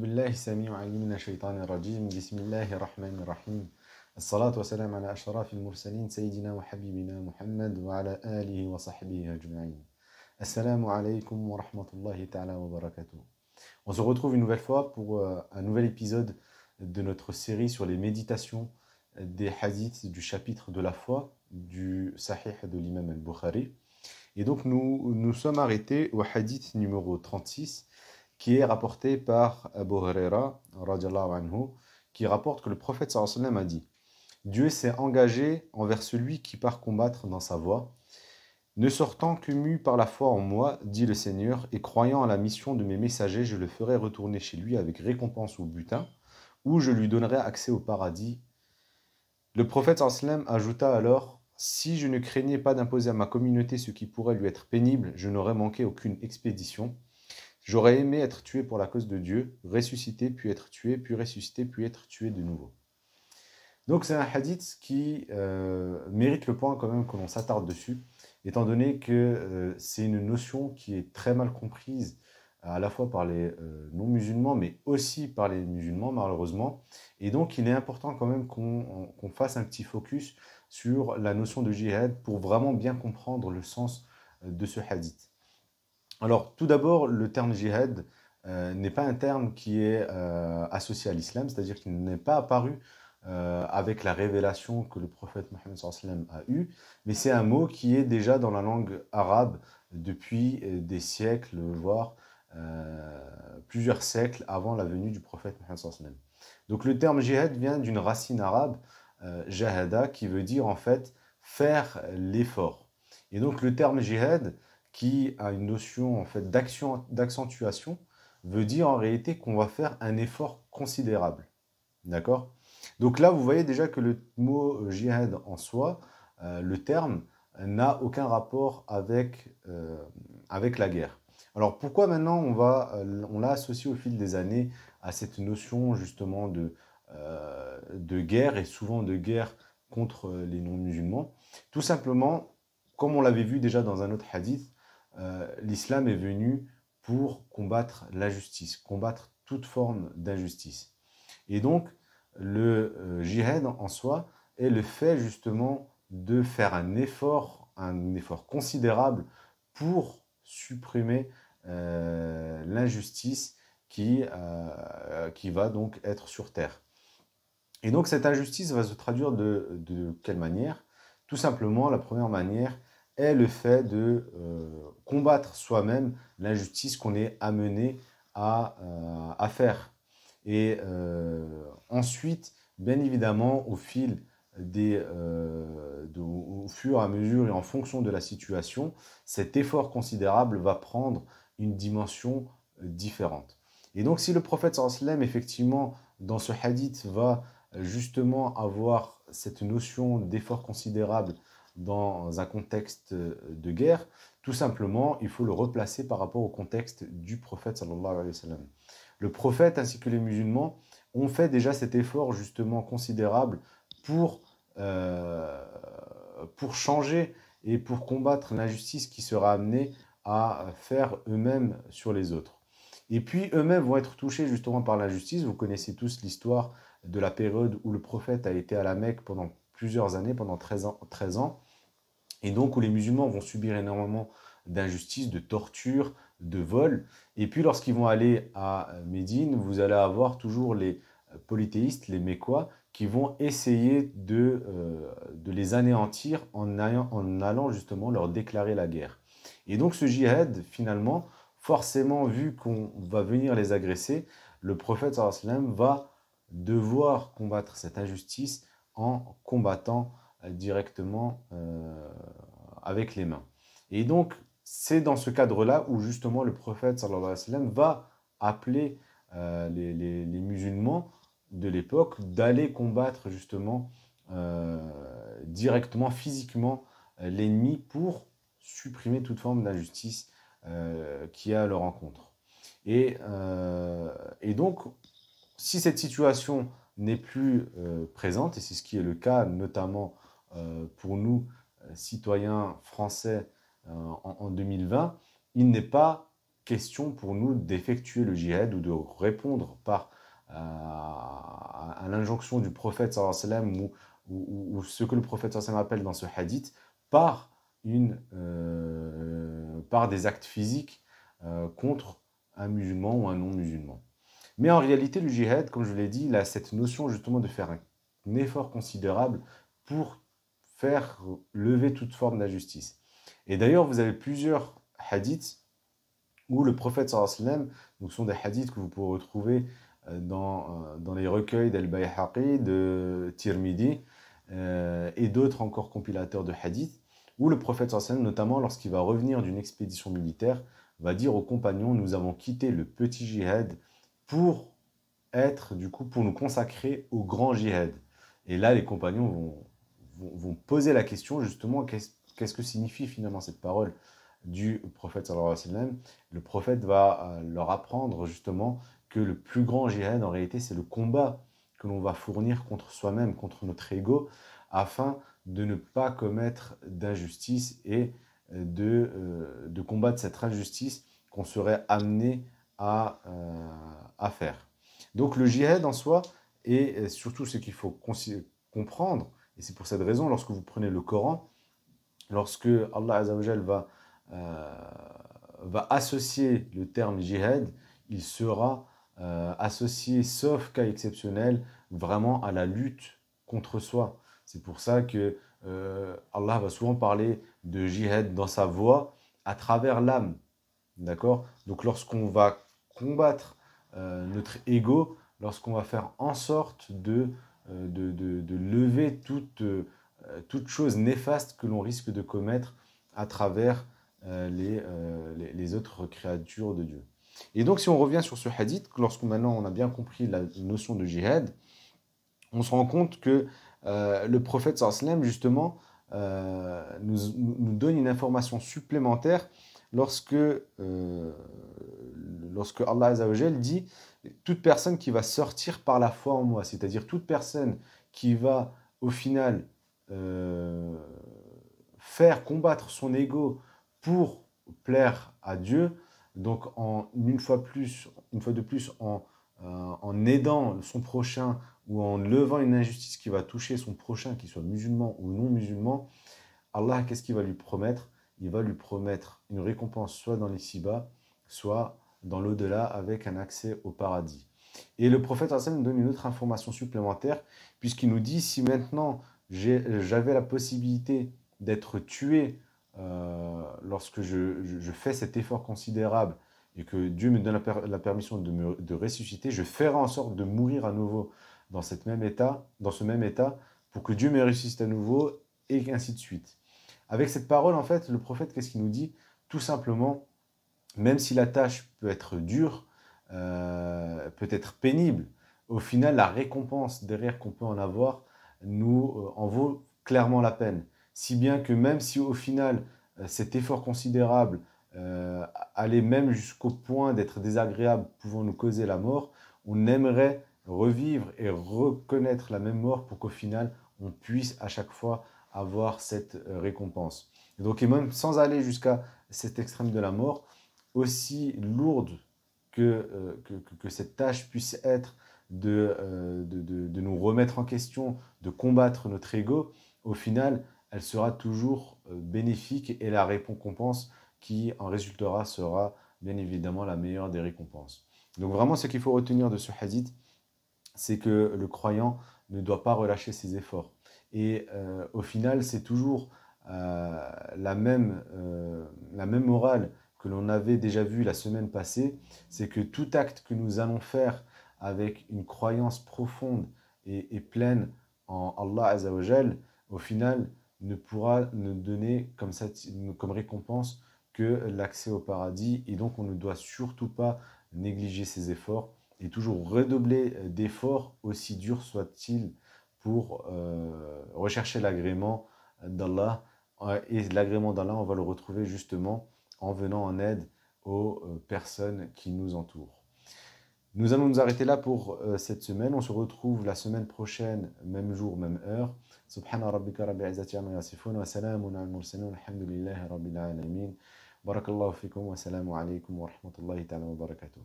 بالله السميع العليم من الشيطان الرجيم بسم الله الرحمن الرحيم الصلاة والسلام على أشرف المرسلين سيدنا وحبيبنا محمد وعلى آله وصحبه أجمعين. Assalamu alaikum wa rahmatullahi ta'ala wa barakatuh. On se retrouve une nouvelle fois pour un nouvel épisode de notre série sur les méditations des hadiths du chapitre de la foi du Sahih de l'imam al-Bukhari. Et donc nous sommes arrêtés au hadith numéro 36 qui est rapporté par Abu Huraira radiallahu anhu, qui rapporte que le prophète sallallahu alayhi wa sallam a dit: Dieu s'est engagé envers celui qui part combattre dans sa voie, ne sortant que mu par la foi en moi, dit le Seigneur, et croyant à la mission de mes messagers, je le ferai retourner chez lui avec récompense ou butin, ou je lui donnerai accès au paradis. Le prophète sallallahu alayhi wa sallam ajouta alors: Si je ne craignais pas d'imposer à ma communauté ce qui pourrait lui être pénible, je n'aurais manqué aucune expédition. J'aurais aimé être tué pour la cause de Dieu, ressuscité, puis être tué, puis ressuscité, puis être tué de nouveau. Donc c'est un hadith qui mérite le point quand même que l'on s'attarde dessus, étant donné que c'est une notion qui est très mal comprise à la fois par les non-musulmans, mais aussi par les musulmans malheureusement. Et donc il est important quand même qu'on fasse un petit focus sur la notion de jihad pour vraiment bien comprendre le sens de ce hadith. Alors, tout d'abord, le terme jihad n'est pas un terme qui est associé à l'islam, c'est-à-dire qu'il n'est pas apparu avec la révélation que le prophète Mohammed sallallahu alayhi wa sallam a eue, mais c'est un mot qui est déjà dans la langue arabe depuis des siècles, voire plusieurs siècles avant la venue du prophète Mohammed sallallahu alayhi wa sallam. Donc le terme jihad vient d'une racine arabe, jahada, qui veut dire en fait faire l'effort. Et donc le terme jihad, qui a une notion en fait d'accentuation, veut dire en réalité qu'on va faire un effort considérable. D'accord? Donc là, vous voyez déjà que le mot jihad en soi, le terme, n'a aucun rapport avec la guerre. Alors pourquoi maintenant on l'a associé au fil des années à cette notion justement de guerre, et souvent de guerre contre les non-musulmans? Tout simplement, comme on l'avait vu déjà dans un autre hadith, l'islam est venu pour combattre l'injustice, combattre toute forme d'injustice. Et donc, le jihad en soi est le fait justement de faire un effort considérable pour supprimer l'injustice qui va donc être sur terre. Et donc cette injustice va se traduire de quelle manière? Tout simplement, la première manière est le fait de combattre soi-même l'injustice qu'on est amené à faire. Et ensuite, bien évidemment, au fur et à mesure et en fonction de la situation, cet effort considérable va prendre une dimension différente. Et donc, si le prophète sallallahu alayhi wa sallam, effectivement, dans ce hadith, va justement avoir cette notion d'effort considérable dans un contexte de guerre, tout simplement, il faut le replacer par rapport au contexte du prophète sallallahu alayhi wa sallam. Le prophète ainsi que les musulmans ont fait déjà cet effort justement considérable pour changer et pour combattre l'injustice qui sera amenée à faire eux-mêmes sur les autres. Et puis eux-mêmes vont être touchés justement par l'injustice. Vous connaissez tous l'histoire de la période où le prophète a été à la Mecque pendant plusieurs années, pendant 13 ans, et donc où les musulmans vont subir énormément d'injustices, de tortures, de vols. Et puis lorsqu'ils vont aller à Médine, vous allez avoir toujours les polythéistes, les Mécois, qui vont essayer de les anéantir en allant justement leur déclarer la guerre. Et donc ce djihad, finalement, forcément, vu qu'on va venir les agresser, le prophète sallallahu alayhi wa sallam va devoir combattre cette injustice en combattant directement avec les mains. Et donc, c'est dans ce cadre-là où justement le prophète sallallahu alayhi wa sallam va appeler les musulmans de l'époque d'aller combattre justement directement, physiquement l'ennemi pour supprimer toute forme d'injustice qui est à leur encontre. Et donc, si cette situation n'est plus présente, et c'est ce qui est le cas notamment pour nous, citoyens français en 2020, il n'est pas question pour nous d'effectuer le djihad ou de répondre à l'injonction du prophète sallallahu alayhi wa sallam ou ce que le prophète sallallahu alayhi wa sallam appelle dans ce hadith par, par des actes physiques contre un musulman ou un non-musulman. Mais en réalité, le djihad, comme je l'ai dit, il a cette notion justement de faire un effort considérable pour faire lever toute forme d'injustice. Et d'ailleurs, vous avez plusieurs hadiths où le prophète sallallahu alayhi wa sallam, donc ce sont des hadiths que vous pouvez retrouver dans les recueils d'Al-Bayhaqi, de Tirmidhi et d'autres encore compilateurs de hadiths, où le prophète sallallahu alayhi wa sallam, notamment lorsqu'il va revenir d'une expédition militaire, va dire aux compagnons, nous avons quitté le petit djihad pour pour nous consacrer au grand djihad. Et là, les compagnons vont poser la question justement, qu'est-ce que signifie finalement cette parole du prophète sallallahu alayhi wa sallam. Le prophète va leur apprendre justement que le plus grand djihad en réalité c'est le combat que l'on va fournir contre soi-même, contre notre ego, afin de ne pas commettre d'injustice et de combattre cette injustice qu'on serait amené à faire. Donc le djihad en soi, et surtout ce qu'il faut comprendre, et c'est pour cette raison, lorsque vous prenez le Coran, lorsque Allah Azza wa Jal va associer le terme djihad, il sera associé, sauf cas exceptionnel, vraiment à la lutte contre soi. C'est pour ça que Allah va souvent parler de djihad dans sa voix à travers l'âme. D'accord? Donc lorsqu'on va combattre notre ego, lorsqu'on va faire en sorte de lever toute chose néfaste que l'on risque de commettre à travers les autres créatures de Dieu. Et donc si on revient sur ce hadith, maintenant on a bien compris la notion de djihad, on se rend compte que le prophète sallallahu alayhi wa sallam justement nous donne une information supplémentaire lorsque Allah Azza wa Jal dit toute personne qui va sortir par la foi en moi, c'est-à-dire toute personne qui va au final faire combattre son ego pour plaire à Dieu, donc une fois de plus en aidant son prochain ou en levant une injustice qui va toucher son prochain, qu'il soit musulman ou non musulman, Allah, qu'est-ce qu'il va lui promettre? Il va lui promettre une récompense soit dans les ci-bas, soit dans l'au-delà avec un accès au paradis. Et le prophète sallallahu nous donne une autre information supplémentaire, puisqu'il nous dit, si maintenant j'avais la possibilité d'être tué lorsque je fais cet effort considérable et que Dieu me donne la permission de ressusciter, je ferai en sorte de mourir à nouveau dans ce même état, pour que Dieu me ressuscite à nouveau, et ainsi de suite. Avec cette parole, en fait, le prophète, qu'est-ce qu'il nous dit? Tout simplement, même si la tâche peut être dure, peut être pénible, au final, la récompense derrière qu'on peut en avoir nous en vaut clairement la peine. Si bien que même si au final, cet effort considérable allait même jusqu'au point d'être désagréable, pouvant nous causer la mort, on aimerait revivre et reconnaître la même mort pour qu'au final, on puisse à chaque fois avoir cette récompense. Et donc, et même sans aller jusqu'à cet extrême de la mort, aussi lourde que cette tâche puisse être de nous remettre en question, de combattre notre ego, au final, elle sera toujours bénéfique et la récompense qui en résultera sera bien évidemment la meilleure des récompenses. Donc vraiment, ce qu'il faut retenir de ce hadith, c'est que le croyant ne doit pas relâcher ses efforts. Et au final, c'est toujours la même morale que l'on avait déjà vue la semaine passée, c'est que tout acte que nous allons faire avec une croyance profonde et pleine en Allah Azza wa Jal, au final, ne pourra nous donner comme récompense que l'accès au paradis. Et donc, on ne doit surtout pas négliger ses efforts et toujours redoubler d'efforts, aussi durs soient-ils, pour rechercher l'agrément d'Allah. Et l'agrément d'Allah, on va le retrouver justement en venant en aide aux personnes qui nous entourent. Nous allons nous arrêter là pour cette semaine. On se retrouve la semaine prochaine, même jour, même heure. Subhana rabbika rabbil izzati amma yasifun wa salamun al mursalin walhamdulillahi rabbil alamin. بارك الله فيكم والسلام عليكم ورحمة الله تعالى وبركاته.